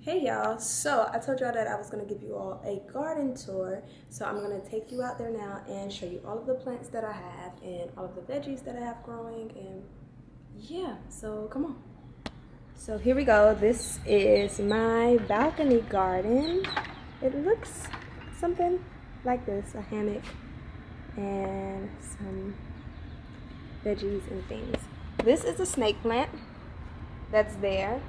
Hey y'all, so I told y'all that I was going to give you all a garden tour. So I'm going to take you out there now and show you all of the plants that I have and all of the veggies that I have growing, and yeah, so come on. So here we go. This is my balcony garden. It looks something like this, a hammock and some veggies and things. This is a snake plant that's there.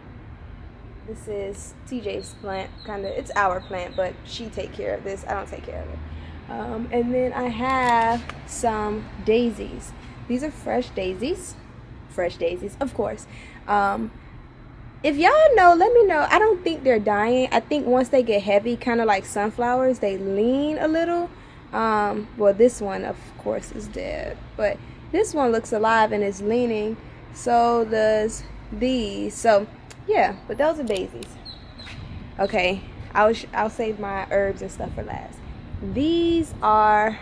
This is TJ's plant, it's our plant, but she take care of this. I don't take care of it. And then I have some daisies. These are fresh daisies, of course. If y'all know, let me know. I don't think they're dying. I think once they get heavy, kind of like sunflowers, they lean a little. Well, this one, of course, is dead, but this one looks alive and is leaning. So does these. So yeah, but those are daisies. Okay, I'll save my herbs and stuff for last. These are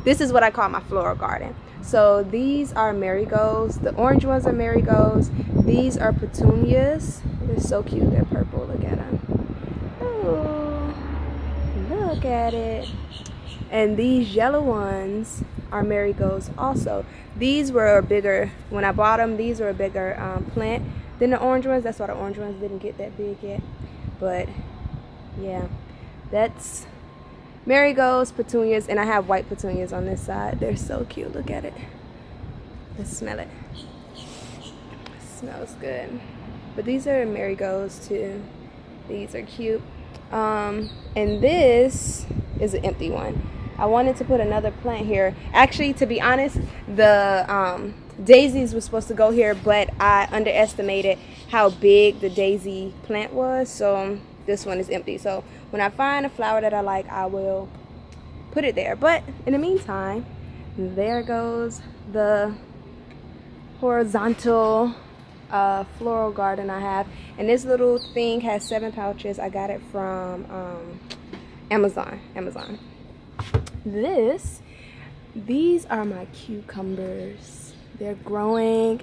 this is what I call my floral garden. So these are marigolds. The orange ones are marigolds. These are petunias. They're so cute. They're purple. Look at them. Oh, look at it. And these yellow ones are marigolds also. These were bigger when I bought them. These were a bigger plant than the orange ones. That's why the orange ones didn't get that big yet. But yeah, that's marigolds, petunias, and I have white petunias on this side. They're so cute. Look at it. Let's smell it. It smells good. But these are marigolds too. These are cute. And this is an empty one. I wanted to put another plant here. Actually, to be honest, the daisies were supposed to go here, but I underestimated how big the daisy plant was, so this one is empty. So when I find a flower that I like, I will put it there. But in the meantime, there goes the horizontal floral garden I have. And this little thing has 7 pouches. I got it from Amazon. These are my cucumbers. They're growing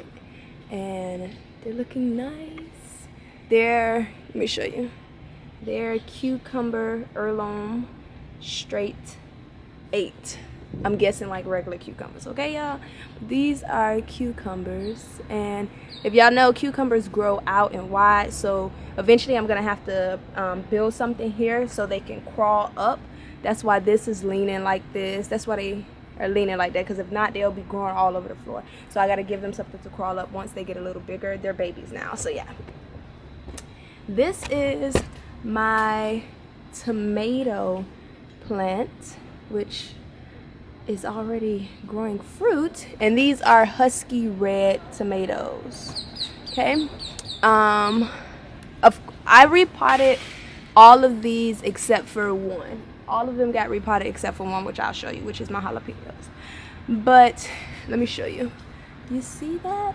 and they're looking nice. Let me show you. They're cucumber heirloom straight 8. I'm guessing like regular cucumbers, okay y'all? These are cucumbers, and if y'all know, cucumbers grow out and wide, so eventually I'm gonna have to build something here so they can crawl up. That's why this is leaning like this. That's why they are leaning like that, because if not, they'll be growing all over the floor. So I got to give them something to crawl up once they get a little bigger. They're babies now, so yeah. This is my tomato plant, which is already growing fruit, and these are husky red tomatoes. Okay, I repotted all of these except for one. All of them got repotted except for one, which I'll show you, which is my jalapenos. But let me show you. You see that?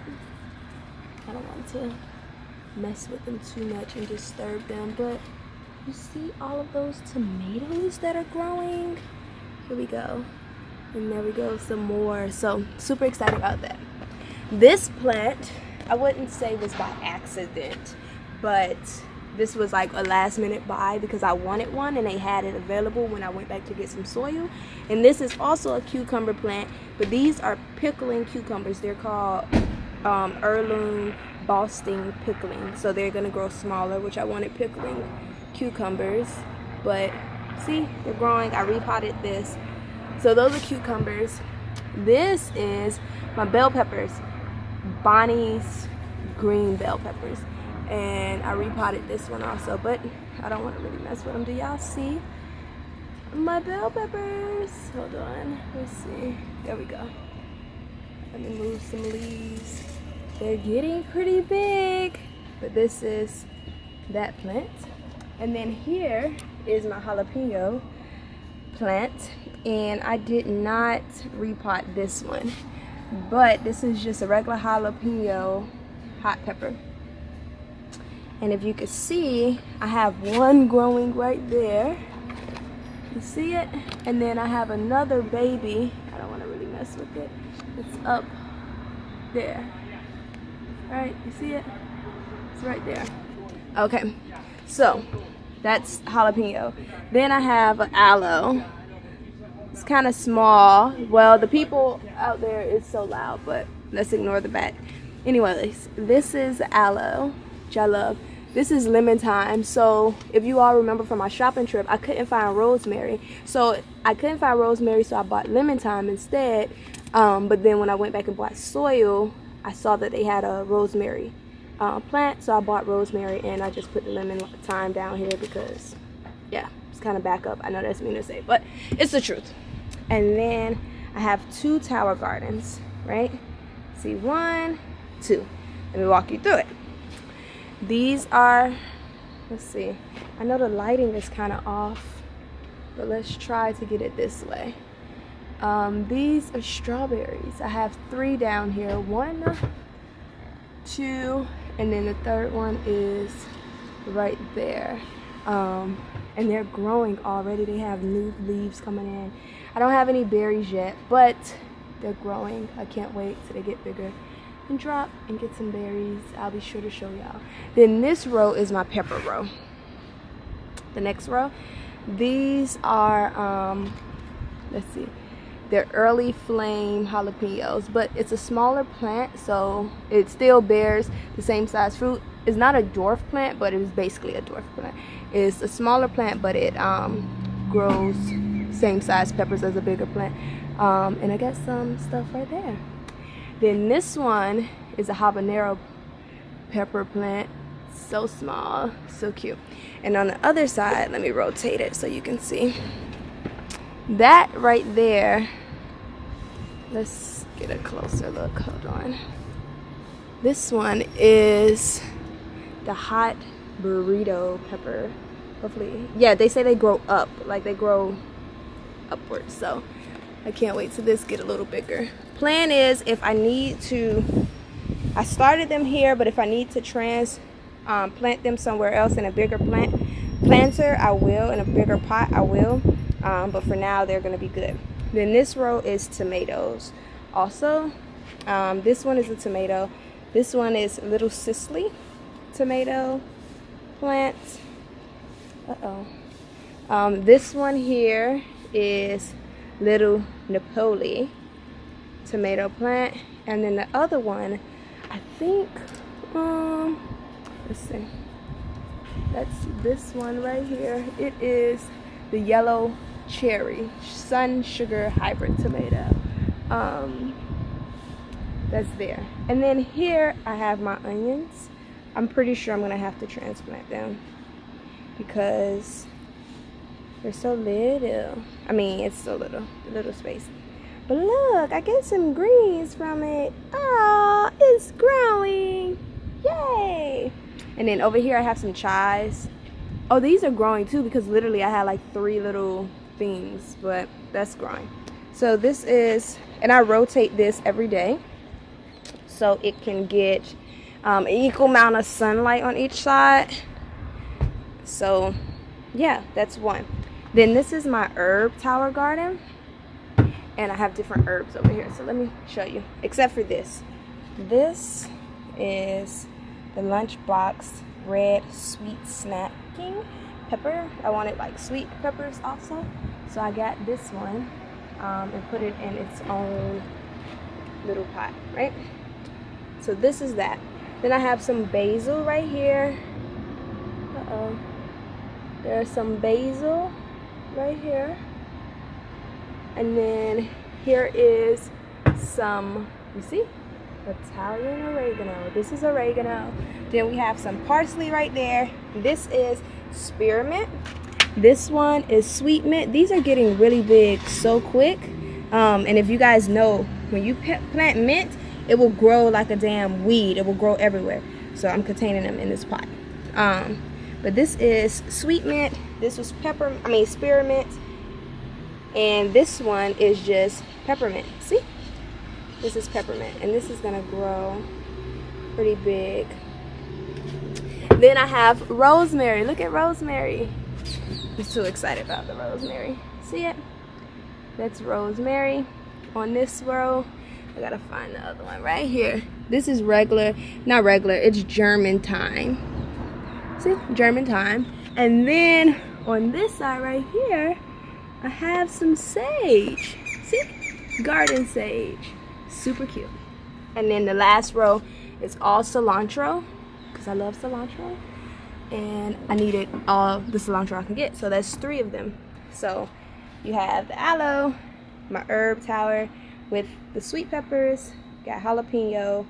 I don't want to mess with them too much and disturb them, but you see all of those tomatoes that are growing? Here we go. And there we go, some more. So super excited about that. This plant, I wouldn't say was by accident, but this was like a last minute buy because I wanted one and they had it available when I went back to get some soil. And this is also a cucumber plant, but these are pickling cucumbers. They're called heirloom Boston pickling. So they're gonna grow smaller, which I wanted pickling cucumbers. But see, they're growing. I repotted this. So those are cucumbers. This is my bell peppers, Bonnie's green bell peppers. And I repotted this one also, but I don't want to really mess with them. Do y'all see my bell peppers? Hold on, let's see. There we go. Let me move some leaves. They're getting pretty big, but this is that plant. And then here is my jalapeno plant, and I did not repot this one, but this is just a regular jalapeno hot pepper. And if you can see, I have one growing right there. You see it? And then I have another baby. I don't want to really mess with it. It's up there. All right, you see it? It's right there. Okay, so that's jalapeno. Then I have an aloe. It's kind of small. Well, the people out there is so loud, but let's ignore the back. Anyways, this is aloe, which I love. This is lemon thyme. So if you all remember from my shopping trip, I couldn't find rosemary. So I bought lemon thyme instead. But then when I went back and bought soil, I saw that they had a rosemary plant. So I bought rosemary, and I just put the lemon thyme down here because, yeah, it's kind of back up. I know that's mean to say, but it's the truth. And then I have 2 tower gardens, right? See, 1, 2. Let me walk you through it. These are, let's see, I know the lighting is kind of off, but let's try to get it this way. These are strawberries. I have 3 down here. 1, 2, and then the third one is right there. And they're growing already. They have new leaves coming in. I don't have any berries yet, but they're growing. I can't wait till they get bigger and drop and get some berries. I'll be sure to show y'all. Then this row is my pepper row. The next row, these are let's see, they're early flame jalapenos, but it's a smaller plant, so it still bears the same size fruit. It's not a dwarf plant, but it is basically a dwarf plant. It's a smaller plant, but it grows same size peppers as a bigger plant. And I got some stuff right there. Then this one is a habanero pepper plant. So small, so cute. And on the other side, let me rotate it so you can see. That right there, let's get a closer look, hold on. This one is the hot burrito pepper. Hopefully, yeah, they say they grow up, like they grow upwards, so I can't wait till this get a little bigger. Plan is, if I need to, I started them here, but if I need to plant them somewhere else in a bigger planter, I will. In a bigger pot, I will. But for now, they're gonna be good. Then this row is tomatoes. Also, this one is a tomato. This one is Little Sicily tomato plant. This one here is Little Napoli tomato plant, and then the other one, I think, let's see, that's this one right here. It is the yellow cherry sun sugar hybrid tomato. That's there. And then here I have my onions. I'm pretty sure I'm gonna have to transplant them because they're so little. I mean, it's so little, a little space. But look, I get some greens from it. Oh, it's growing. Yay! And then over here I have some chives. Oh, these are growing too because literally I had like 3 little things, but that's growing. So this is, and I rotate this every day so it can get an equal amount of sunlight on each side. So yeah, that's one. Then this is my herb tower garden, and I have different herbs over here, so let me show you, except for this. This is the Lunchbox red sweet snacking pepper. I wanted like sweet peppers also, so I got this one and put it in its own little pot, right? So this is that. Then I have some basil right here. There's some basil right here. And then here is some, you see, Italian oregano. This is oregano. Then we have some parsley right there. This is spearmint. This one is sweet mint. These are getting really big so quick. And if you guys know, when you plant mint, it will grow like a damn weed. It will grow everywhere. So I'm containing them in this pot. But this is sweet mint. This was spearmint. And this one is just peppermint. See? This is peppermint. And this is gonna grow pretty big. Then I have rosemary. Look at rosemary. I'm so excited about the rosemary. See it? That's rosemary. On this row, I gotta find the other one right here. This is regular, not regular, it's German thyme. See, German thyme. And then on this side right here, I have some sage. See, garden sage, super cute. And then the last row is all cilantro, because I love cilantro. And I needed all the cilantro I can get, so that's 3 of them. So you have the aloe, my herb tower with the sweet peppers, got jalapeno,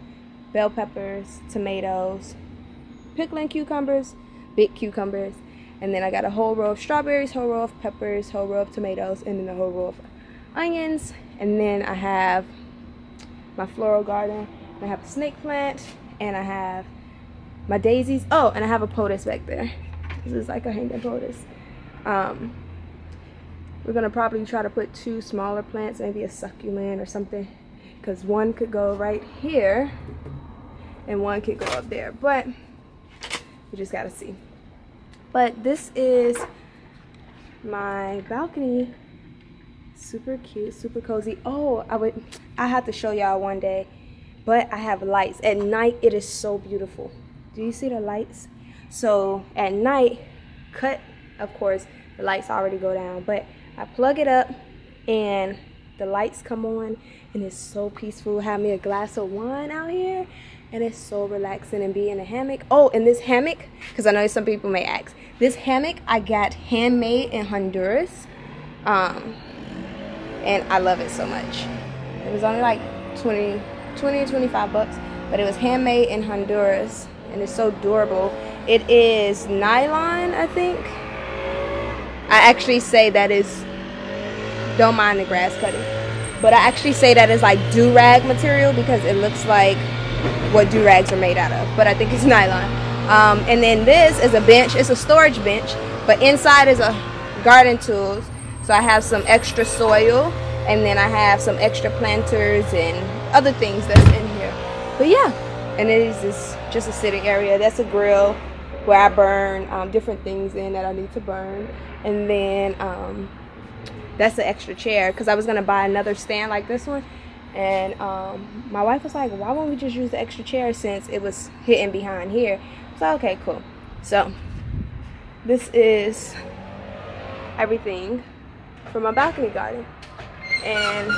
bell peppers, tomatoes, pickling cucumbers, big cucumbers, and then I got a whole row of strawberries, whole row of peppers, whole row of tomatoes, and then a whole row of onions. And then I have my floral garden, and I have a snake plant, and I have my daisies. Oh, and I have a potus back there. This is like a hanging potus. We're gonna probably try to put 2 smaller plants, maybe a succulent or something, because one could go right here and one could go up there, but we just gotta see. But this is my balcony. Super cute, super cozy. Oh, I have to show y'all one day, but I have lights at night. It is so beautiful. Do you see the lights? So at night, of course the lights already go down, but I plug it up and the lights come on, and it's so peaceful. Have me a glass of wine out here, and it's so relaxing, and be in a hammock. Oh, and this hammock, because I know some people may ask, this hammock I got handmade in Honduras, and I love it so much. It was only like 20 or 25 bucks, but it was handmade in Honduras, and it's so durable. It is nylon, I think. I actually say that is, don't mind the grass cutting, but I actually say that is like do-rag material because it looks like what do-rags are made out of, but I think it's nylon. And then this is a bench. It's a storage bench, but inside is a garden tools. So I have some extra soil, and then I have some extra planters and other things that's in here. But yeah, and it is just a sitting area. That's a grill where I burn different things in that I need to burn. And then that's the extra chair, because I was gonna buy another stand like this one, and my wife was like, why won't we just use the extra chair since it was hidden behind here? So okay, cool. So this is everything for my balcony garden. And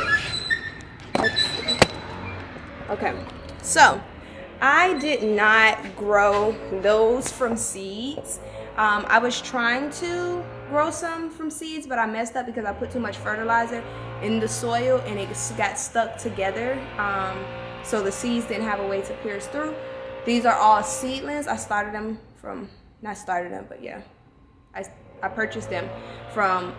let's see. Okay, so I did not grow those from seeds. I was trying to grow some from seeds, but I messed up because I put too much fertilizer in the soil and it got stuck together. So the seeds didn't have a way to pierce through. These are all seedlings. I started them from, not started them, but yeah, I purchased them from,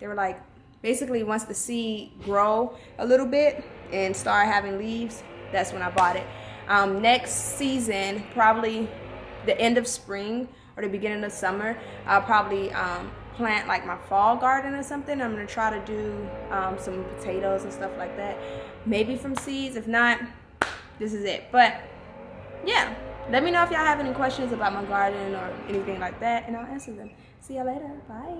they were like, basically once the seed grow a little bit and start having leaves, that's when I bought it. Next season, probably the end of spring or the beginning of summer, I'll probably plant like my fall garden or something. I'm gonna try to do some potatoes and stuff like that, maybe from seeds. If not, this is it. But yeah, let me know if y'all have any questions about my garden or anything like that, and I'll answer them. See y'all later. Bye.